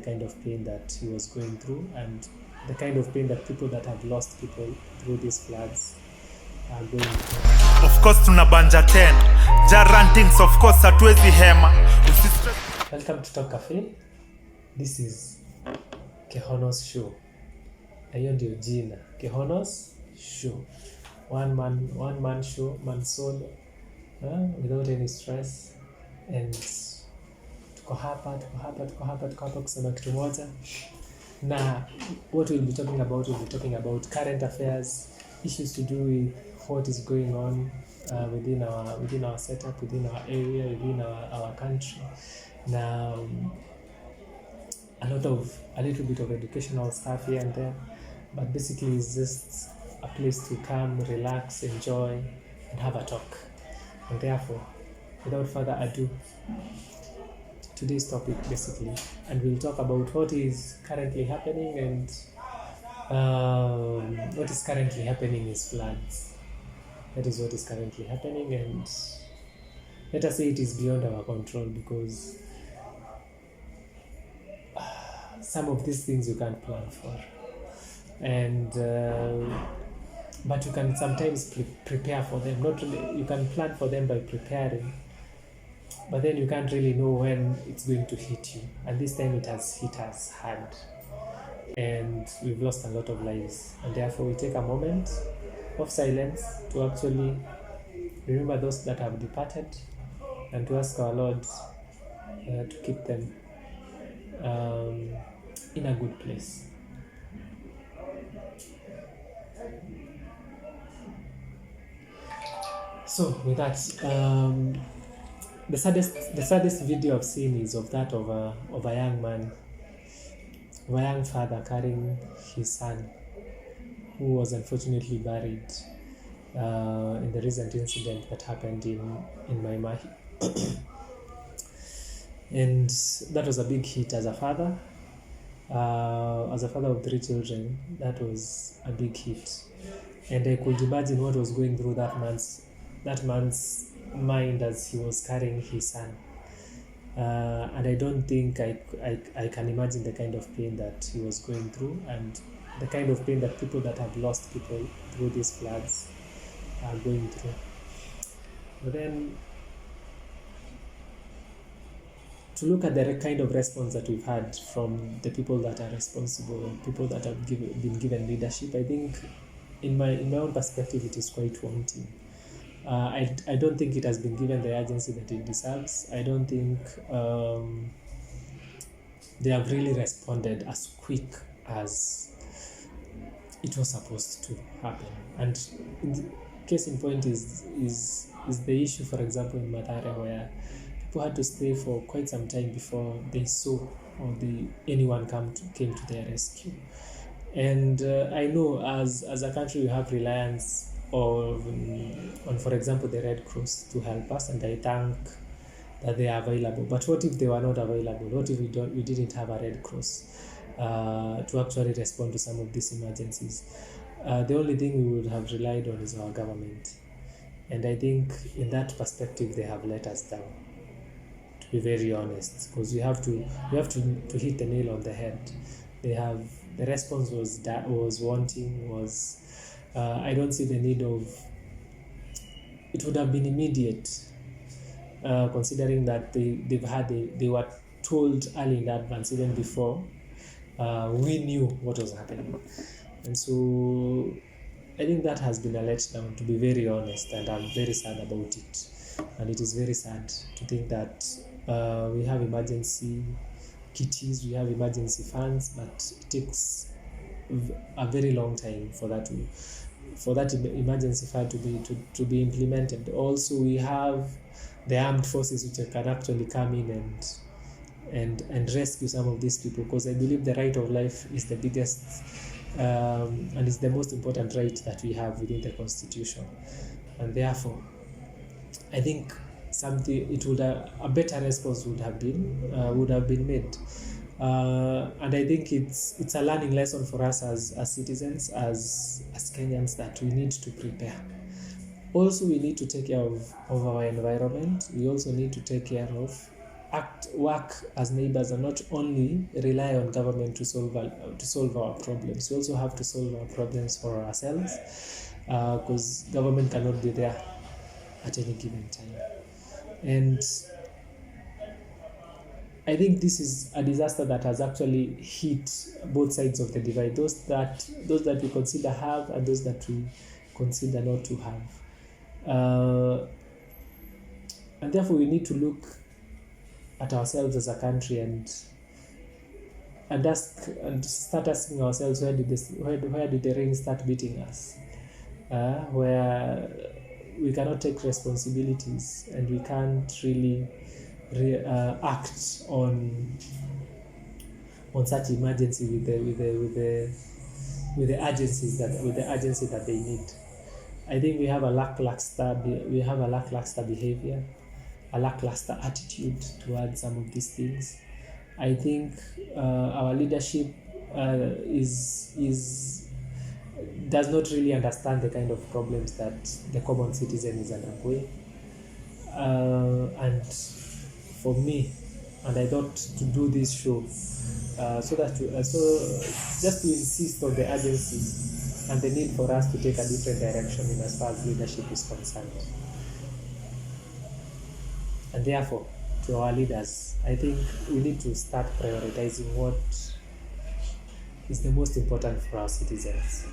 kind of pain that he was going through and the kind of pain that people that have lost people through these floods are going through. Of course tunabanja 10 jarantings, of course hatuwezi hema. Welcome to Talk Cafe. This is Kehonos Show. Na hiyo ndio jina, Kehonos Show. One man show, man solo, without any stress. And tuko hapa kusema kitu moja. Na what we'll be talking about current affairs, issues to do with what is going on within our setup, within our area, within our country. Now, a little bit of educational stuff here and there, but basically it's just a place to come, relax, enjoy, and have a talk. And therefore, without further ado, today's topic basically, and we'll talk about what is currently happening, and what is currently happening is floods. That is what is currently happening, and let us say it is beyond our control, because some of these things you can't plan for, and but you can sometimes prepare for them. Not really, you can plan for them by preparing, but then you can't really know when it's going to hit you, and this time it has hit us hard, and we've lost a lot of lives, and therefore we take a moment of silence to actually remember those that have departed, and to ask our Lord to keep them in a good place. So with that, the saddest video I've seen is of that of a young man, of a young father carrying his son, who was unfortunately buried in the recent incident that happened in Mai Mahiu. And that was a big hit as a father. As a father of 3 children, that was a big hit. And I could imagine what was going through that man's mind as he was carrying his son. And I don't think I can imagine the kind of pain that he was going through, and the kind of pain that people that have lost people through these floods are going through. But then, to look at the kind of response that we've had from the people that are responsible, people that have been given leadership, I think in my own perspective it is quite wanting. I don't think it has been given the urgency that it deserves. I don't think they have really responded as quick as it was supposed to happen. And case in point is the issue, for example, in Mathare, where people had to stay for quite some time before they saw or anyone came to their rescue. And I know as a country we have reliance on, for example, the Red Cross to help us, and I thank that they are available. But what if they were not available? What if we didn't have a Red Cross to actually respond to some of these emergencies? The only thing we would have relied on is our government, and I think in that perspective they have let us down, to be very honest, because we have to hit the nail on the head. The response was wanting. I don't see the need of it. Would have been immediate, considering that they were told early in advance, even before we knew what was happening. And so I think that has been a letdown, to be very honest, and I'm very sad about it. And it is very sad to think that we have emergency kitties, we have emergency funds, but it takes a very long time for that emergency fund to be implemented. Also, we have the armed forces which can actually come in and rescue some of these people, because I believe the right of life is the biggest and is the most important right that we have within the Constitution, and therefore I think a better response would have been made, and I think it's a learning lesson for us as citizens, as Kenyans, that we need to prepare. Also, we need to take care of our environment. We also need to take care of work as neighbors and not only rely on government to solve our problems. We also have to solve our problems for ourselves, because government cannot be there at any given time. And I think this is a disaster that has actually hit both sides of the divide, those that we consider have and those that we consider not to have. And therefore we need to look at ourselves as a country and start asking ourselves, where did the rain start beating us? Where we cannot take responsibilities and we can't really act on such emergency with the urgency that they need. I think we have a lackluster behavior, a lackluster attitude towards some of these things. I think our leadership does not really understand the kind of problems that the common citizen is undergoing. And for me, and I thought to do this show so just to insist on the urgency and the need for us to take a different direction in as far as leadership is concerned. And therefore, to our leaders, I think we need to start prioritizing what is the most important for our citizens.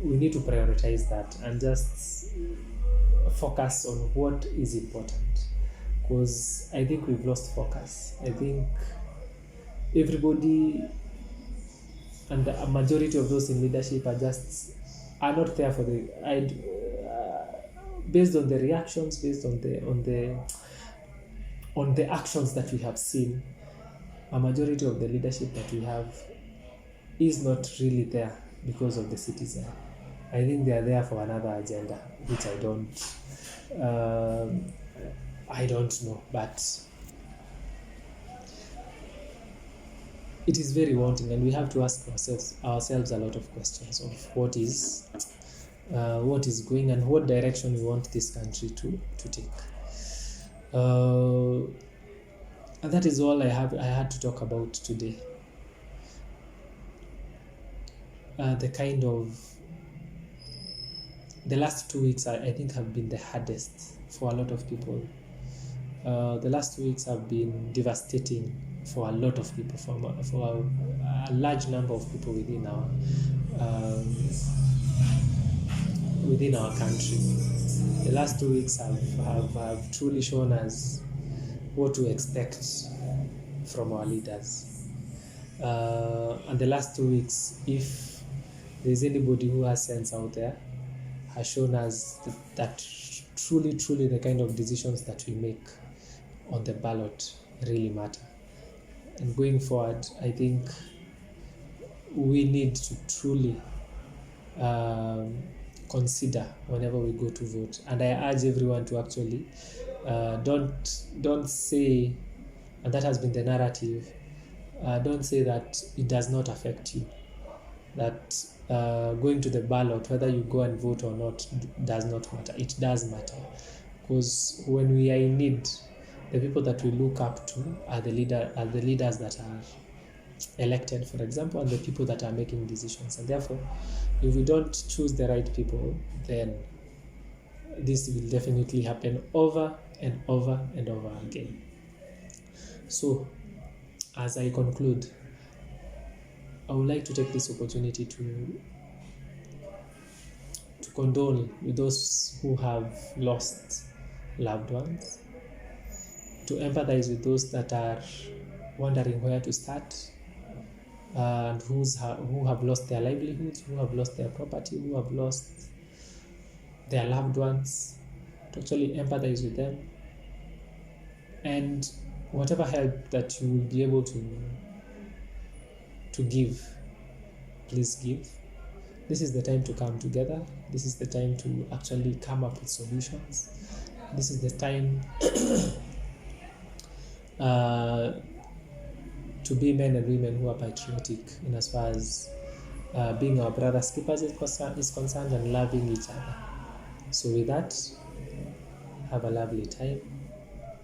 We need to prioritize that and just focus on what is important, because I think we've lost focus. I think everybody and a majority of those in leadership are not there for based on the reactions, based on the actions that we have seen. A majority of the leadership that we have is not really there because of the citizen. I think they are there for another agenda, which I don't know, but it is very wanting, and we have to ask ourselves a lot of questions of what is going and what direction we want this country to take. And that is all I had to talk about today. The last 2 weeks I think have been the hardest for a lot of people. The last 2 weeks have been devastating for a lot of people, for a large number of people within our country. The last 2 weeks have truly shown us what to expect from our leaders. And the last 2 weeks, if there's anybody who has sense out there, has shown us that truly the kind of decisions that we make on the ballot really matter. And going forward, I think we need to truly consider whenever we go to vote. And I urge everyone to actually don't say, and that has been the narrative, don't say that it does not affect you, that going to the ballot, whether you go and vote or not, does not matter. It does matter, because when we are in need, the people that we look up to are the leaders that are elected, for example, and the people that are making decisions. And therefore, if we don't choose the right people, then this will definitely happen over and over and over again. So, as I conclude, I would like to take this opportunity to condole with those who have lost loved ones, to empathize with those that are wondering where to start, and who have lost their livelihoods, who have lost their property, who have lost their loved ones, to actually empathize with them. And whatever help that you will be able to give, please give. This is the time to come together. This is the time to actually come up with solutions. This is the time to be men and women who are patriotic in as far as being our brother's keepers is concerned, and loving each other. So with that, have a lovely time.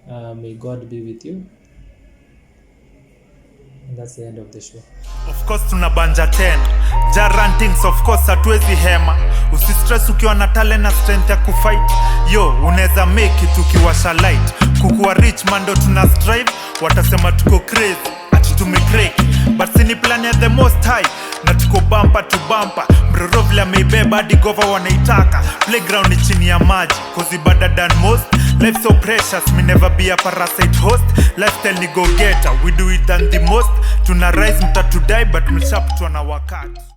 May God be with you. And that's the end of the show. Of course tunabanja 10 Jarantings of course hatuwezi hema. Usistress ukiwa na talent na strength ya kufight. Yo, unaweza make it ukiwasha light. Kukuwa rich man ndo tuna strive. Watasema tuko crazy, ati tumecreak. But sini plan ya the most high. Na tuko bumper to bumper. Mroro vile ameibeba hadi gova wanaitaka. Playground ni chini ya maji, cause better than most. Life so precious, me never be a parasite host. Lifestyle ni go getter, we do it than the most. Tuna rise mta to die but mshap tuana wakati.